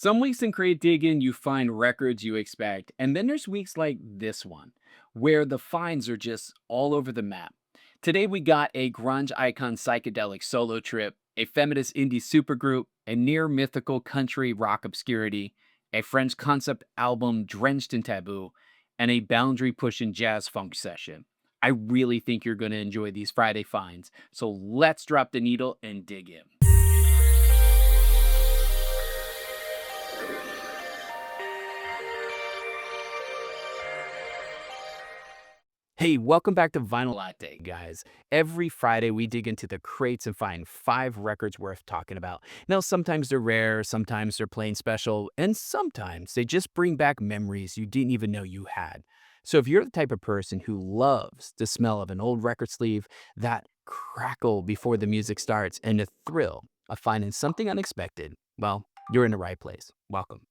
Some weeks in Crate Diggin', you find records you expect, and then there's weeks like this one, where the finds are just all over the map. Today we got a grunge icon psychedelic solo trip, a feminist indie supergroup, a near mythical country rock obscurity, a French concept album drenched in taboo, and a boundary pushing jazz funk session. I really think you're going to enjoy these Friday finds, so let's drop the needle and dig in. Hey, welcome back to Vinyl Latte, guys. Every Friday, we dig into the crates and find 5 records worth talking about. Now, sometimes they're rare, sometimes they're plain special, and sometimes they just bring back memories you didn't even know you had. So, if you're the type of person who loves the smell of an old record sleeve, that crackle before the music starts, and the thrill of finding something unexpected, well, you're in the right place. Welcome.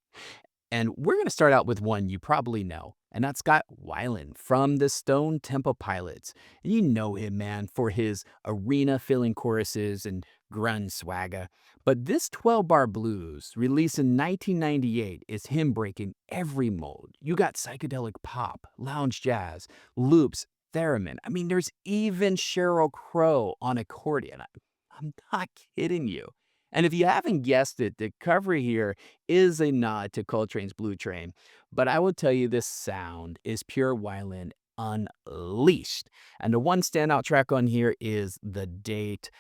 And we're going to start out with one you probably know, and that's got Weiland from the Stone Temple Pilots. And you know him, man, for his arena filling choruses and grunge swagger. But this 12-bar blues, released in 1998, is him breaking every mold. You got psychedelic pop, lounge jazz, loops, theremin. I mean, there's even Sheryl Crow on accordion. I'm not kidding you. And if you haven't guessed it, the cover here is a nod to Coltrane's Blue Train. But I will tell you, this sound is pure Weiland unleashed. And the one standout track on here is The Date.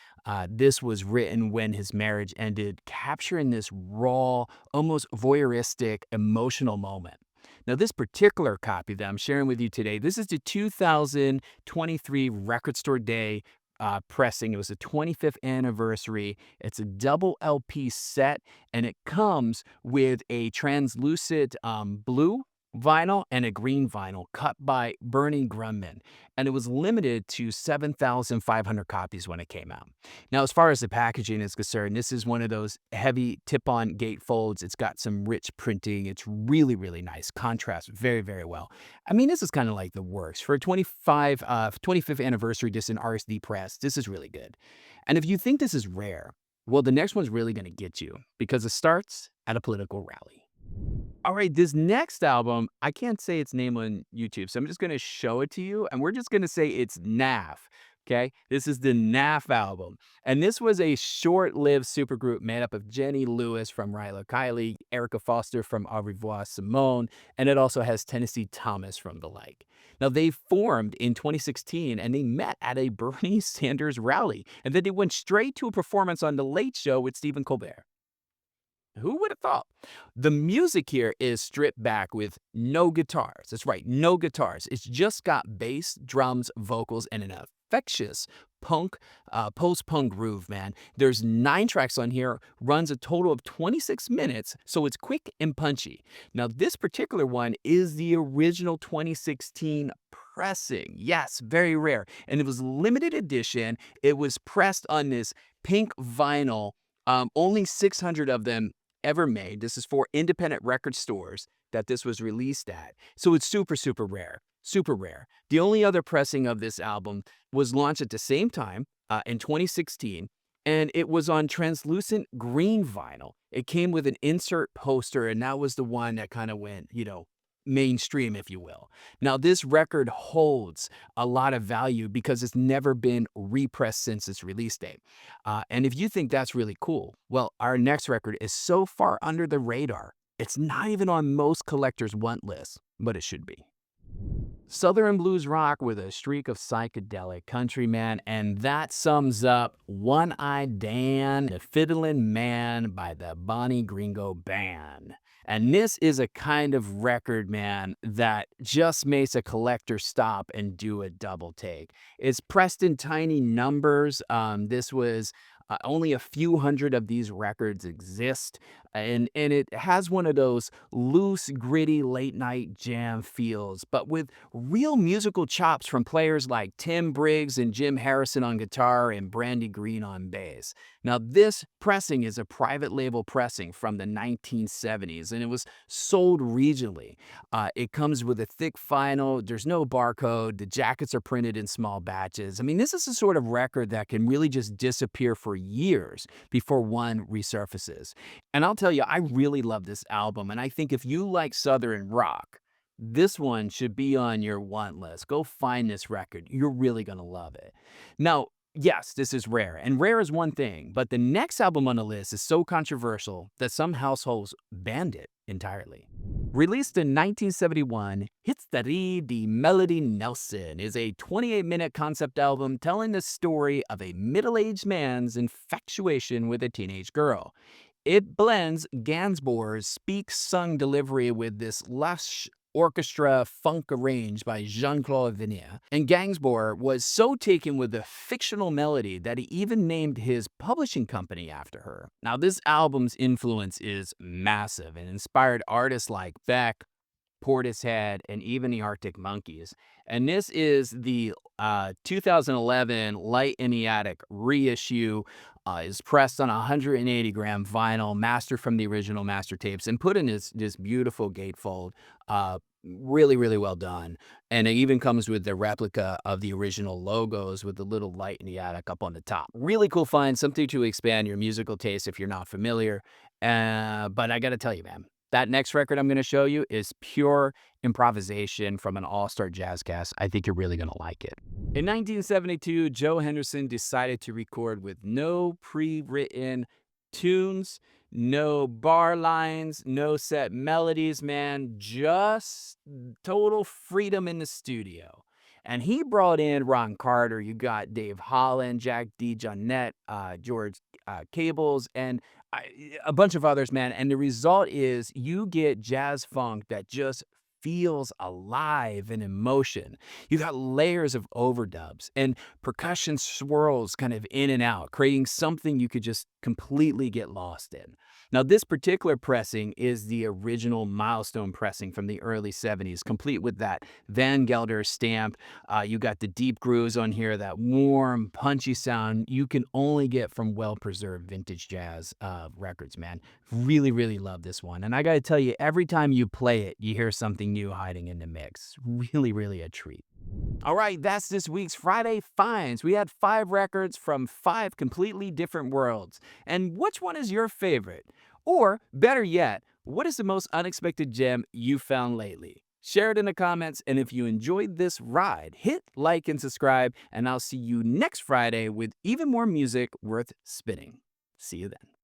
This was written when his marriage ended, capturing this raw, almost voyeuristic, emotional moment. Now, this particular copy that I'm sharing with you today, this is the 2023 Record Store Day pressing. It was the 25th anniversary. It's a double LP set, and it comes with a translucent blue vinyl and a green vinyl cut by Bernie Grunman. And it was limited to 7,500 copies when it came out. Now, as far as the packaging is concerned, this is one of those heavy tip-on gate folds. It's got some rich printing. It's really, really nice. Contrasts very, very well. I mean, this is kind of like the works. For a 25th anniversary disc in RSD press, this is really good. And if you think this is rare, well, the next one's really going to get you because it starts at a political rally. All right, this next album, I can't say its name on YouTube, so I'm just going to show it to you, and we're just going to say it's NAF. Okay, this is the NAF album. And this was a short-lived supergroup made up of Jenny Lewis from Rilo Kiley, Erica Foster from Au Revoir Simone, and it also has Tennessee Thomas from The Like. Now, they formed in 2016, and they met at a Bernie Sanders rally, and then they went straight to a performance on The Late Show with Stephen Colbert. Who would have thought? The music here is stripped back with no guitars. That's right, no guitars. It's just got bass, drums, vocals, and an infectious punk, post-punk groove, man. There's 9 tracks on here, runs a total of 26 minutes, so it's quick and punchy. Now, this particular one is the original 2016 pressing. Yes, very rare. And it was limited edition. It was pressed on this pink vinyl. Only 600 of them ever made. This is for independent record stores that this was released at. So it's super, super rare. Super rare. The only other pressing of this album was launched at the same time in 2016, and it was on translucent green vinyl. It came with an insert poster, and that was the one that kind of went, mainstream, if you will. Now, this record holds a lot of value because it's never been repressed since its release date. And if you think that's really cool, well, our next record is so far under the radar, it's not even on most collectors' want lists, but it should be. Southern blues rock with a streak of psychedelic country, man, and that sums up One-Eyed Dan, the Fiddlin' Man by the Bonnie Gringo Band. And this is a kind of record, man, that just makes a collector stop and do a double take. It's pressed in tiny numbers. This was only a few hundred of these records exist, and it has one of those loose, gritty, late-night jam feels, but with real musical chops from players like Tim Briggs and Jim Harrison on guitar and Brandy Green on bass. Now, this pressing is a private label pressing from the 1970s, and it was sold regionally. It comes with a thick vinyl. There's no barcode. The jackets are printed in small batches. I mean, this is the sort of record that can really just disappear for years before one resurfaces. And I'll tell you, I really love this album, and I think if you like Southern rock, this one should be on your want list. Go find this record. You're really gonna love it. Now, yes, this is rare, and rare is one thing, but the next album on the list is so controversial that some households banned it entirely. Released in 1971, Histoire de Melody Nelson is a 28-minute concept album telling the story of a middle-aged man's infatuation with a teenage girl. It blends Gainsbourg's speak-sung delivery with this lush orchestra funk arranged by Jean-Claude Venier. And Gainsbourg was so taken with the fictional melody that he even named his publishing company after her. Now, this album's influence is massive and inspired artists like Beck, Portishead, and even the Arctic Monkeys. And this is the 2011 Light in the Attic reissue. Is pressed on 180-gram vinyl, mastered from the original master tapes, and put in this beautiful gatefold. Really, really well done. And it even comes with the replica of the original logos with the little Light in the Attic up on the top. Really cool find, something to expand your musical taste if you're not familiar. But I got to tell you, man, that next record I'm going to show you is pure improvisation from an all-star jazz cast. I think you're really going to like it. In 1972, Joe Henderson decided to record with no pre-written tunes, no bar lines, no set melodies, man, just total freedom in the studio. And he brought in Ron Carter. You got Dave Holland, Jack DeJohnette, George Cables, and a bunch of others, man. And the result is you get jazz funk that just feels alive and in motion. You got layers of overdubs and percussion swirls kind of in and out, creating something you could just completely get lost in. Now, this particular pressing is the original milestone pressing from the early 70s, complete with that Van Gelder stamp. You got the deep grooves on here, that warm, punchy sound you can only get from well-preserved vintage jazz records, man. Really, really love this one. And I got to tell you, every time you play it, you hear something new hiding in the mix. Really, really a treat. All right, that's this week's Friday Finds. We had 5 records from 5 completely different worlds. And which one is your favorite? Or, better yet, what is the most unexpected gem you found lately? Share it in the comments, and if you enjoyed this ride, hit like and subscribe, and I'll see you next Friday with even more music worth spinning. See you then.